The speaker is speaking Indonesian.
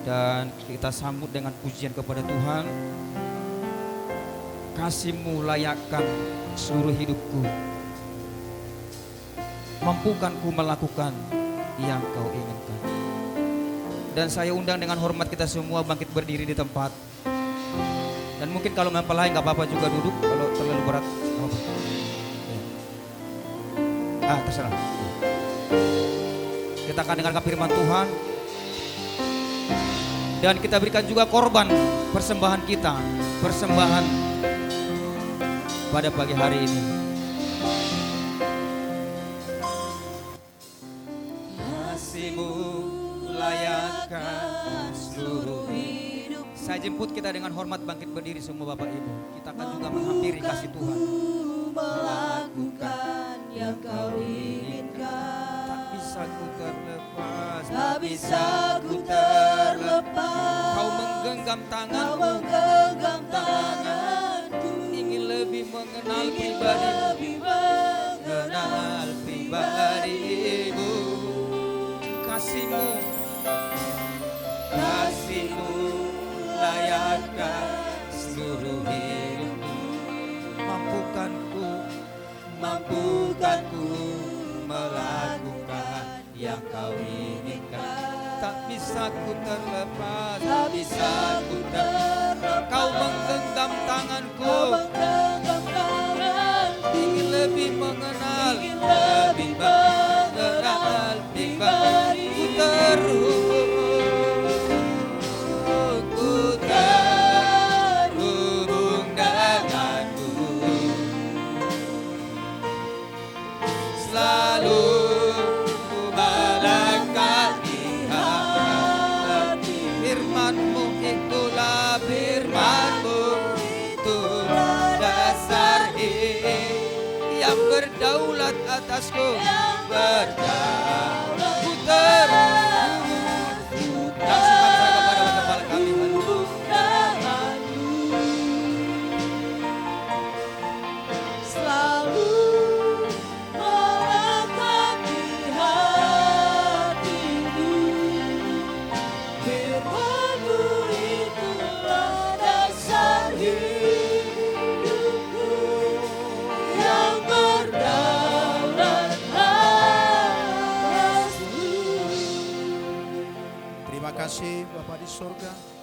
Dan kita sambut dengan pujian kepada Tuhan. Kasih-Mu layakkan seluruh hidupku, mampukan ku melakukan yang Kau inginkan. Dan saya undang dengan hormat kita semua bangkit berdiri di tempat. Dan mungkin kalau mempelai nggak apa-apa juga duduk, kalau terlalu berat nggak apa-apa. Terserah. Kita akan dengarkan firman Tuhan. Dan kita berikan juga korban persembahan kita, persembahan pada pagi hari ini. Kasih-Mu layakkan seluruh hidup. Saya jemput kita dengan hormat bangkit berdiri semua Bapak Ibu. Kita akan juga menghampiri kasih Tuhan. Melakukan yang Kau inginkan. Tak bisa ku terlepas, tak bisa ku terlepas. Kau menggenggam Kau tanganku, menggenggam tanganku. ingin lebih mengenal Ingin pribadi, lebih mengenal pribadi-Mu. Kasih-Mu, kasih-Mu layakkan seluruh hidupku. Mampukanku melakukan yang Kau inginkan. Tak bisa ku terlepas, tak bisa ku terlepas. Kau menggenggam tanganku, Kau menggenggam tanganku. ingin lebih mengenal, Ingin lebih mengenal pribadi. Ku terhubung, ku terhubung denganmu. Selalu ku melangkah di hati. Firman-Mu itulah firman-Mu, itulah dasar hidup yang berdaulat atasku, berdaulat. Ku terhubung. Langsungkan saya kepada kepala kami. Selalu melekat di hatiku. Firman-Mu itulah dasar hidupku yang berdaulat atasku. Terima kasih Bapa di surga.